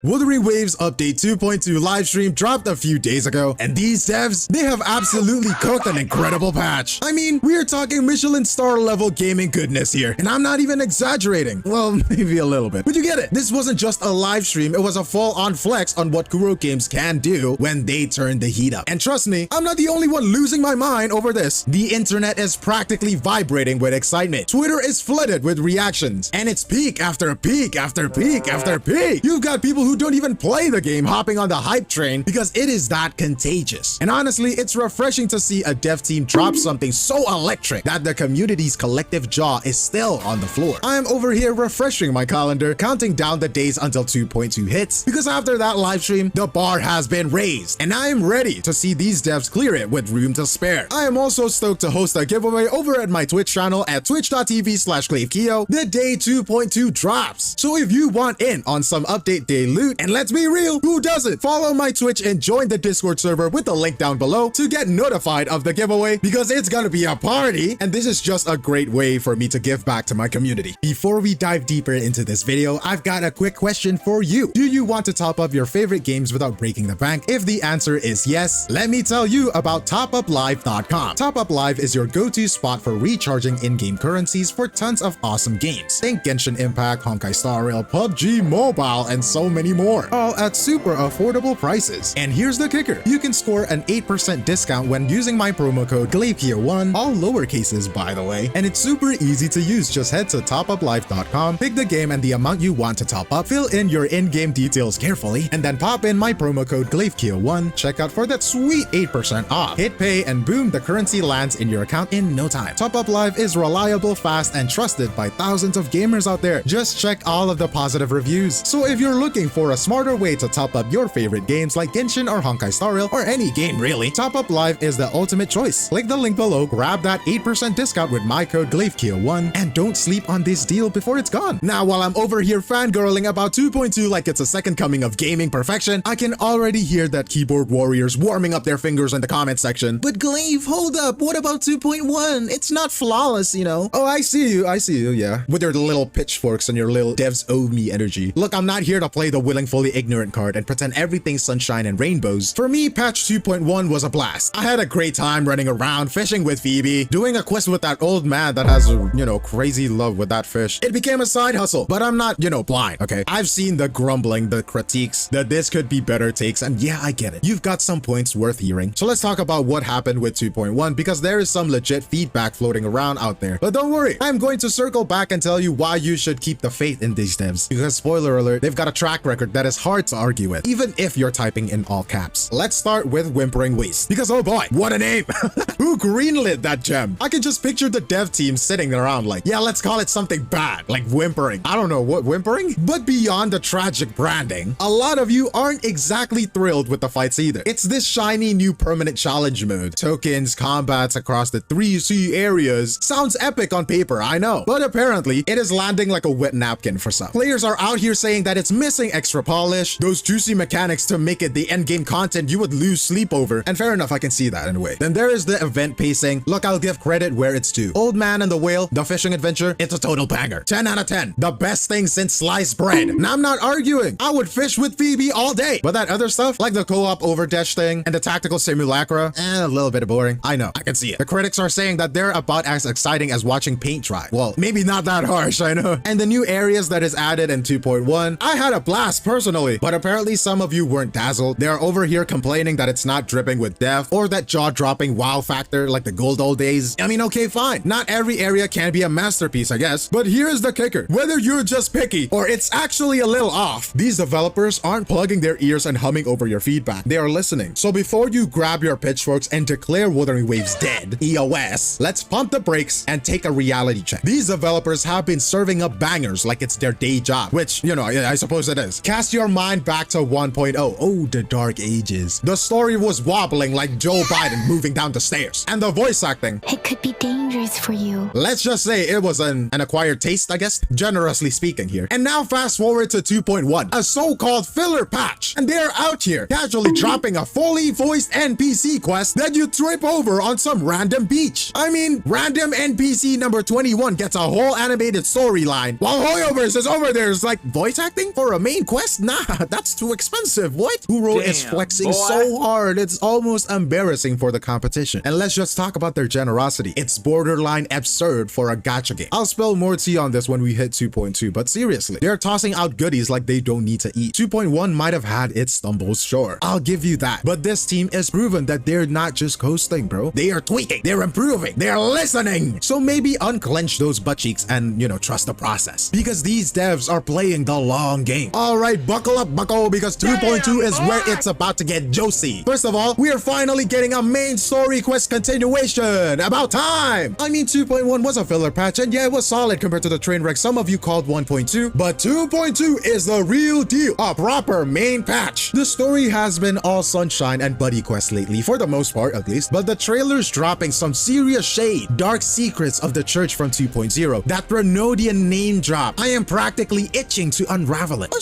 Wuthering Waves Update 2.2 livestream dropped a few days ago, and these devs, they have absolutely cooked an incredible patch. I mean, we are talking Michelin star level gaming goodness here, and I'm not even exaggerating. Well, maybe a little bit, but you get it. This wasn't just a live stream, it was a full-on flex on what Kuro games can do when they turn the heat up. And trust me, I'm not the only one losing my mind over this. The internet is practically vibrating with excitement. Twitter is flooded with reactions, and it's peak after peak after peak after peak. You've got people who don't even play the game hopping on the hype train because it is that contagious. And honestly, it's refreshing to see a dev team drop something so electric that the community's collective jaw is still on the floor. I am over here refreshing my calendar, counting down the days until 2.2 hits, because after that live stream, the bar has been raised, and I am ready to see these devs clear it with room to spare. I am also stoked to host a giveaway over at my Twitch channel at twitch.tv/𝗖cie_𝗽𝗆𝗆𝗍 the day 2.2 drops. So if you want in on some update day loot, and let's be real, who doesn't? Follow my Twitch and join the Discord server with the link down below to get notified of the giveaway, because it's gonna be a party, and this is just a great way for me to give back to my community. Before we dive deeper into this video, I've got a quick question for you. Do you want to top up your favorite games without breaking the bank? If the answer is yes, let me tell you about topuplive.com. Top Up Live is your go-to spot for recharging in-game currencies for tons of awesome games. Think Genshin Impact, 𝗖𝗍𝗆𝗆𝗆, PUBG Mobile, and so many more, all at super affordable prices. And here's the kicker. You can score an 8% discount when using my promo code 𝗖𝗍𝗆𝗆𝗆1, all lowercases by the way, and it's super easy to use. Just head to topuplive.com, pick the game and the amount you want to top up, fill in your in-game details carefully, and then pop in my promo code 𝗖𝗍𝗆𝗆1, check out for that sweet 8% off. Hit pay and boom, the currency lands in your account in no time. Top Up Live is reliable, fast, and trusted by thousands of gamers out there. Just check all of the positive reviews. So if you're looking for a smarter way to top up your favorite games like Genshin or 𝗖𝗍𝗆𝗆𝗆 or any game really, Top Up Live is the ultimate choice. Click the link below, grab that 8% discount with my code 𝗖𝗍𝗆𝗆1, and don't sleep on this deal before it's gone. Now, while I'm over here fangirling about 2.2 like it's a second coming of gaming perfection, I can already hear that keyboard warriors warming up their fingers in the comment section. But 𝗖𝗍, hold up, what about 2.1? It's not flawless, you know. Oh, I see you, yeah. With your little pitchforks and your little devs owe me energy. Look, I'm not here to play the willing fully ignorant card and pretend everything's sunshine and rainbows. For me, patch 2.1 was a blast. I had a great time running around, fishing with Phoebe, doing a quest with that old man that has a, crazy love with that fish. It became a side hustle, but I'm not, blind, okay? I've seen the grumbling, the critiques, that this could be better takes, and yeah, I get it. You've got some points worth hearing. So let's talk about what happened with 2.1, because there is some legit feedback floating around out there. But don't worry, I'm going to circle back and tell you why you should keep the faith in these devs, because spoiler alert, they've got a track record that is hard to argue with, even if you're typing in all caps. Let's start with Wuthering Waves, because oh boy, what a name! Who greenlit that gem? I can just picture the dev team sitting around like, yeah, let's call it something bad, like whimpering. I don't know, what, whimpering? But beyond the tragic branding, a lot of you aren't exactly thrilled with the fights either. It's this shiny new permanent challenge mode. Tokens, combats across the 3C areas. Sounds epic on paper, I know. But apparently, it is landing like a wet napkin for some. Players are out here saying that it's missing extra polish, those juicy mechanics to make it the endgame content you would lose sleep over. And fair enough, I can see that in a way. Then there is the event pacing. Look, I'll give credit where it's due. Old Man and the Whale, the fishing adventure, it's a total banger. 10 out of 10. The best thing since sliced bread. And I'm not arguing. I would fish with Phoebe all day. But that other stuff, like the co-op overdash thing and the tactical simulacra, a little bit boring. I know, I can see it. The critics are saying that they're about as exciting as watching paint dry. Well, maybe not that harsh, I know. And the new areas that is added in 2.1, I had a blast personally, but apparently some of you weren't dazzled. They're over here complaining that it's not dripping with depth or that jaw-dropping wow factor like the good old days. I mean, okay, fine. Not every area can be a masterpiece, I guess. But here's the kicker. Whether you're just picky or it's actually a little off, these developers aren't plugging their ears and humming over your feedback. They are listening. So before you grab your pitchforks and declare Wuthering Waves dead, EOS, let's pump the brakes and take a reality check. These developers have been serving up bangers like it's their day job, which, I suppose it is. Cast your mind back to 1.0. Oh, the dark ages. The story was wobbling like Joe Biden moving down the stairs. And the voice acting, it could be dangerous for you. Let's just say it was an acquired taste, I guess, generously speaking here. And now fast forward to 2.1, a so-called filler patch. And they're out here casually dropping a fully voiced NPC quest that you trip over on some random beach. I mean, random NPC number 21 gets a whole animated storyline, while Hoyoverse is over there is like voice acting for a main quest quest? Nah, that's too expensive. What? Kuro is Damn, flexing boy. so hard, it's almost embarrassing for the competition. And let's just talk about their generosity. It's borderline absurd for a gacha game. I'll spill more tea on this when we hit 2.2, but seriously, they're tossing out goodies like they don't need to eat. 2.1 might have had its stumbles, sure. I'll give you that. But this team is proven that they're not just coasting, bro. They are tweaking, they're improving, they're listening. So maybe unclench those butt cheeks and, you know, trust the process. Because these devs are playing the long game. All right, buckle up, bucko, because 2.2 is where it's about to get juicy. First of all, we are finally getting a main story quest continuation. About time. I mean, 2.1 was a filler patch, and yeah, it was solid compared to the train wreck some of you called 1.2, but 2.2 is the real deal, a proper main patch. The story has been all sunshine and buddy quests lately, for the most part at least, but the trailer's dropping some serious shade, dark secrets of the church from 2.0, that Renodian name drop. I am practically itching to unravel it.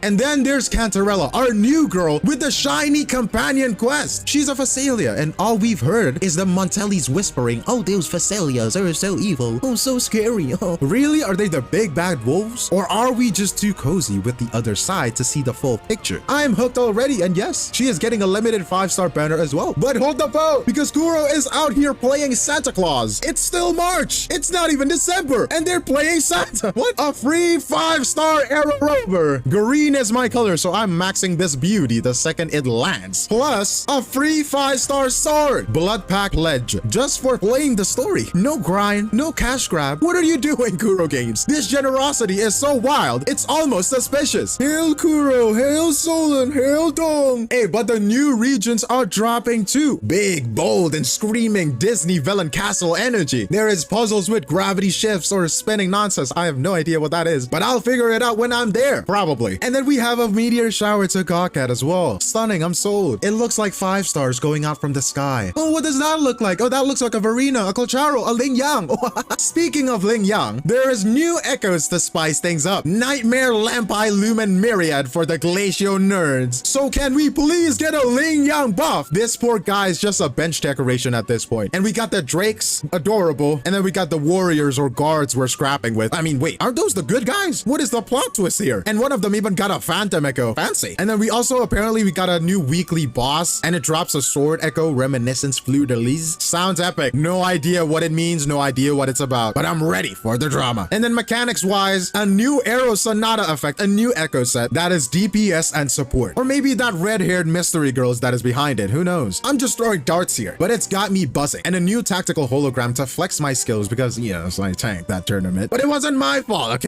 And then there's Cantarella, our new girl with the shiny companion quest. She's a Phasalia, and all we've heard is the Montellis whispering, "Oh, those Phasalias are so evil. Oh, so scary." Oh. Really? Are they the big bad wolves? Or are we just too cozy with the other side to see the full picture? I'm hooked already, and yes, she is getting a limited 5-star banner as well. But hold the phone, because Kuro is out here playing Santa Claus. It's still March. It's not even December, and they're playing Santa. What? A free 5-star Arrow Rover. Green is my color, so I'm maxing this beauty the second it lands. Plus, a free 5-star sword. Blood Pack Pledge. Just for playing the story. No grind, no cash grab. What are you doing, Kuro Games? This generosity is so wild, it's almost suspicious. Hail Kuro, hail Solon, hail Dong. Hey, but the new regions are dropping too. Big, bold, and screaming Disney villain castle energy. There is puzzles with gravity shifts or spinning nonsense. I have no idea what that is, but I'll figure it out when I'm there, probably. And then we have a meteor shower to gawk at as well. Stunning, I'm sold. It looks like 5 stars going out from the sky. Oh, what does that look like? Oh, that looks like a Verena, a Clocharo, a Ling Yang. Speaking of Ling Yang, there is new echoes to spice things up. Nightmare Lampi Lumen Myriad for the Glacio nerds. So can we please get a Ling Yang buff? This poor guy is just a bench decoration at this point. And we got the Drakes, adorable. And then we got the warriors or guards we're scrapping with. I mean, wait, aren't those the good guys? What is the plot twist here? And one of them even got a Phantom Echo. Fancy. And then we also apparently we got a new weekly boss, and it drops a Sword Echo Reminiscence Fleur-de-Lis. Sounds epic. No idea what it means, no idea what it's about, but I'm ready for the drama. And then mechanics wise, a new Arrow Sonata effect, a new Echo set that is DPS and support. Or maybe that red-haired mystery girl that is behind it, who knows? I'm just throwing darts here, but it's got me buzzing. And a new tactical hologram to flex my skills because, you know, I tanked that tournament. But it wasn't my fault, okay?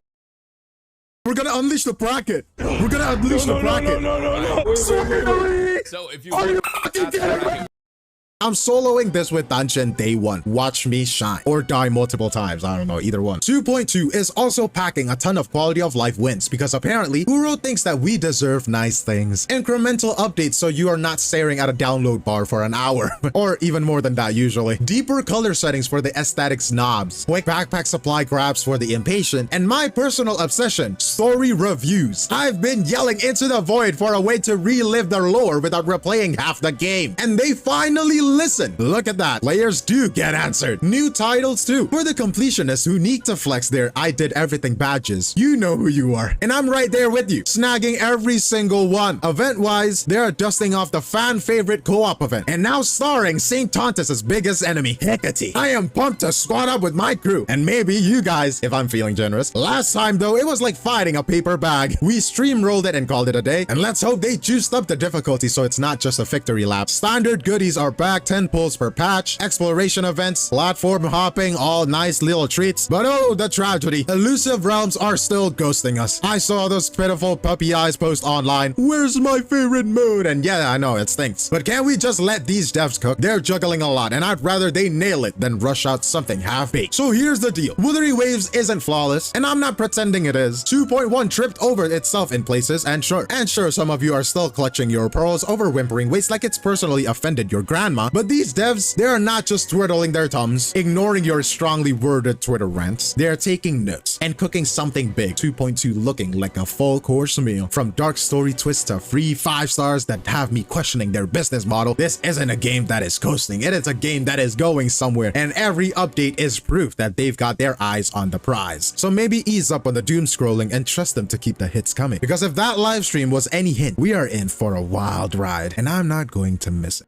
We're gonna unleash the bracket. We're gonna unleash the bracket. No. So if you I'm soloing this with Danchin day 1. Watch me shine. Or die multiple times. I don't know, either one. 2.2 is also packing a ton of quality of life wins because apparently Kuro thinks that we deserve nice things. Incremental updates so you are not staring at a download bar for an hour. Or even more than that usually. Deeper color settings for the aesthetic snobs. Quick backpack supply grabs for the impatient. And my personal obsession, story reviews. I've been yelling into the void for a way to relive their lore without replaying half the game. And they finally listen. Look at that. Players do get answered. New titles too. For the completionists who need to flex their I did everything badges, you know who you are. And I'm right there with you, snagging every single one. Event-wise, they're dusting off the fan favorite co-op event. And now starring St. Tontus's biggest enemy, Hecate. I am pumped to squad up with my crew. And maybe you guys, if I'm feeling generous. Last time though, it was like fighting a paper bag. We streamrolled it and called it a day. And let's hope they juiced up the difficulty so it's not just a victory lap. Standard goodies are back, 10 pulls per patch, exploration events, platform hopping, all nice little treats. But oh, the tragedy. Elusive realms are still ghosting us. I saw those pitiful puppy eyes post online, "Where's my favorite mode?" And yeah, I know, it stinks. But can't we just let these devs cook? They're juggling a lot, and I'd rather they nail it than rush out something half-baked. So here's the deal. Wuthering Waves isn't flawless, and I'm not pretending it is. 2.1 tripped over itself in places, and sure, some of you are still clutching your pearls over whimpering ways like it's personally offended your grandma, But these devs, they are not just twiddling their thumbs, ignoring your strongly worded Twitter rants. They are taking notes and cooking something big. 2.2 looking like a full course meal. From dark story twists to free 5 stars that have me questioning their business model, this isn't a game that is coasting. It is a game that is going somewhere, and every update is proof that they've got their eyes on the prize. So maybe ease up on the doom scrolling and trust them to keep the hits coming. Because if that live stream was any hint, we are in for a wild ride, and I'm not going to miss it.